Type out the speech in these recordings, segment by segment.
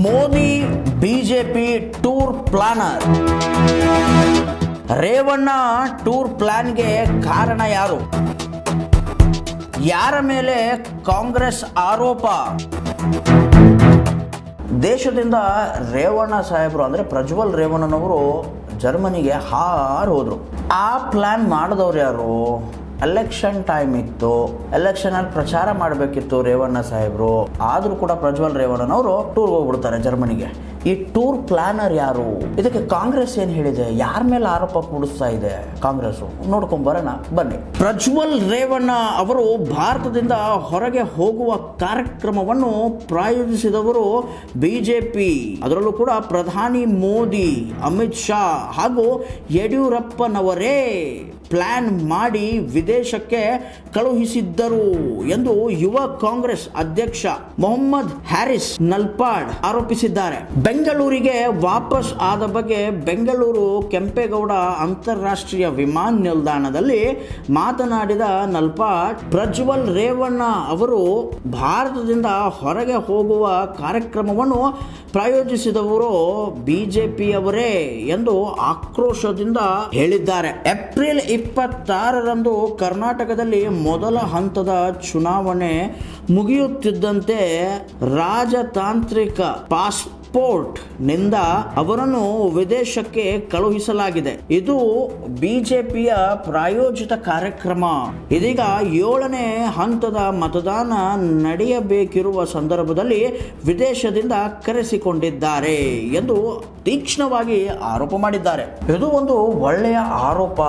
Modi BJP tour planner. Revanna tour ಪ್ಲಾನ್ಗೆ ಕಾರಣ ಯಾರು? ಯಾರ ಮೇಲೆ ಕಾಂಗ್ರೆಸ್ ಆರೋಪ? ದೇಶದಿಂದ ರೇವಣ್ಣ ಸಾಹೇಬರು ಅಂದರೆ ಪ್ರಜ್ವಲ್ ರೇವಣ್ಣನವರು ಜರ್ಮನಿಗೆ ಹೋದ್ರು. ಆ ಪ್ಲಾನ್ ಮಾಡಿದವ್ರು ಯಾರು? ಎಲೆಕ್ಷನ್ ಟೈಮ್ ಇತ್ತು, ಎಲೆಕ್ಷನಲ್ಲಿ ಪ್ರಚಾರ ಮಾಡಬೇಕಿತ್ತು ರೇವಣ್ಣ ಸಾಹೇಬರು. ಆದರೂ ಕೂಡ ಪ್ರಜ್ವಲ್ ರೇವಣ್ಣನವರು ಟೂರ್ ಹೋಗ್ಬಿಡ್ತಾರೆ ಜರ್ಮನಿಗೆ. ಈ ಟೂರ್ ಪ್ಲಾನರ್ ಯಾರು? ಇದಕ್ಕೆ ಕಾಂಗ್ರೆಸ್ ಏನ್ ಹೇಳಿದೆ? ಯಾರ ಮೇಲೆ ಆರೋಪ ಕೂಡಿಸ್ತಾ ಇದೆ ಕಾಂಗ್ರೆಸ್? ನೋಡ್ಕೊಂಡ್ ಬರೋಣ ಬನ್ನಿ. ಪ್ರಜ್ವಲ್ ರೇವಣ್ಣ ಅವರು ಭಾರತದಿಂದ ಹೊರಗೆ ಹೋಗುವ ಕಾರ್ಯಕ್ರಮವನ್ನು ಪ್ರಾಯೋಜಿಸಿದವರು ಬಿಜೆಪಿ. ಅದರಲ್ಲೂ ಕೂಡ ಪ್ರಧಾನಿ ಮೋದಿ, ಅಮಿತ್ ಶಾ ಹಾಗೂ ಯಡಿಯೂರಪ್ಪನವರೇ ಪ್ಲಾನ್ ಮಾಡಿ ವಿದೇಶಕ್ಕೆ ಕಳುಹಿಸಿದ್ದರು ಎಂದು ಯುವ ಕಾಂಗ್ರೆಸ್ ಅಧ್ಯಕ್ಷ ಮೊಹಮ್ಮದ್ ಹ್ಯಾರಿಸ್ ನಲ್ಪಾಡ್ ಆರೋಪಿಸಿದ್ದಾರೆ. ಬೆಂಗಳೂರಿಗೆ ವಾಪಸ್ ಆದ ಬಗ್ಗೆ ಬೆಂಗಳೂರು ಕೆಂಪೇಗೌಡ ಅಂತಾರಾಷ್ಟ್ರೀಯ ವಿಮಾನ ನಿಲ್ದಾಣದಲ್ಲಿ ಮಾತನಾಡಿದ ನಲ್ಪಾಡ್, ಪ್ರಜ್ವಲ್ ರೇವಣ್ಣ ಅವರು ಭಾರತದಿಂದ ಹೊರಗೆ ಹೋಗುವ ಕಾರ್ಯಕ್ರಮವನ್ನು ಪ್ರಾಯೋಜಿಸಿದವರು ಬಿಜೆಪಿಯವರೇ ಎಂದು ಆಕ್ರೋಶದಿಂದ ಹೇಳಿದ್ದಾರೆ. ಏಪ್ರಿಲ್ 26ರಂದು ಕರ್ನಾಟಕದಲ್ಲಿ ಮೊದಲ ಹಂತದ ಚುನಾವಣೆ ಮುಗಿಯುತ್ತಿದ್ದಂತೆ ರಾಜತಾಂತ್ರಿಕ ಪಾಸ್ಪೋರ್ಟ್ ನಿಂದ ಅವರನ್ನು ವಿದೇಶಕ್ಕೆ ಕಳುಹಿಸಲಾಗಿದೆ. ಇದು ಬಿಜೆಪಿಯ ಪ್ರಾಯೋಜಿತ ಕಾರ್ಯಕ್ರಮ. ಇದೀಗ 7ನೇ ಹಂತದ ಮತದಾನ ನಡೆಯಬೇಕಿರುವ ಸಂದರ್ಭದಲ್ಲಿ ವಿದೇಶದಿಂದ ಕರೆಸಿಕೊಂಡಿದ್ದಾರೆ ಎಂದು ತೀಕ್ಷ್ಣವಾಗಿ ಆರೋಪ ಮಾಡಿದ್ದಾರೆ. ಇದು ಒಂದು ಒಳ್ಳೆಯ ಆರೋಪ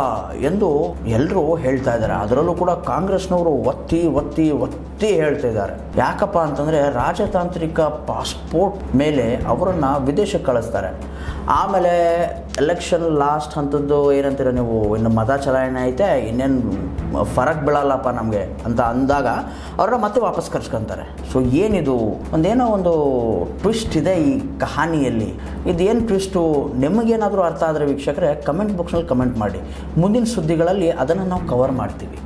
ಎಂದು ಎಲ್ಲರೂ ಹೇಳ್ತಾ ಇದ್ದಾರೆ. ಅದರಲ್ಲೂ ಕೂಡ ಕಾಂಗ್ರೆಸ್ನವರು ಒತ್ತಿ ಒತ್ತಿ ಒತ್ತಿ ಹೇಳ್ತಾ ಇದ್ದಾರೆ. ಯಾಕಪ್ಪ ಅಂತಂದ್ರೆ ರಾಜತಾಂತ್ರಿಕ ಪಾಸ್ಪೋರ್ಟ್ ಮೇಲೆ ಅವರನ್ನ ವಿದೇಶಕ್ಕೆ ಕಳಿಸ್ತಾರೆ. ಆಮೇಲೆ ಎಲೆಕ್ಷನ್ ಲಾಸ್ಟ್ ಹಂತದ್ದು ಏನಂತೀರ ನೀವು, ಇನ್ನು ಮತ ಚಲಾವಣೆ ಐತೆ, ಇನ್ನೇನು ಫರಕ್ ಬೀಳಲ್ಲಪ್ಪ ನಮಗೆ ಅಂತ ಅಂದಾಗ ಅವ್ರನ್ನ ಮತ್ತೆ ವಾಪಸ್ ಕರ್ಸ್ಕೊಂತಾರೆ. ಸೊ ಏನಿದು? ಒಂದೇನೋ ಒಂದು ಟ್ವಿಸ್ಟ್ ಇದೆ ಈ ಕಹಾನಿಯಲ್ಲಿ. ಇದೇನು ಟ್ವಿಸ್ಟು? ನಿಮಗೇನಾದರೂ ಅರ್ಥ ಆದರೆ ವೀಕ್ಷಕರೇ ಕಮೆಂಟ್ ಬಾಕ್ಸ್ನಲ್ಲಿ ಕಮೆಂಟ್ ಮಾಡಿ. ಮುಂದಿನ ಸುದ್ದಿಗಳಲ್ಲಿ ಅದನ್ನು ನಾವು ಕವರ್ ಮಾಡ್ತೀವಿ.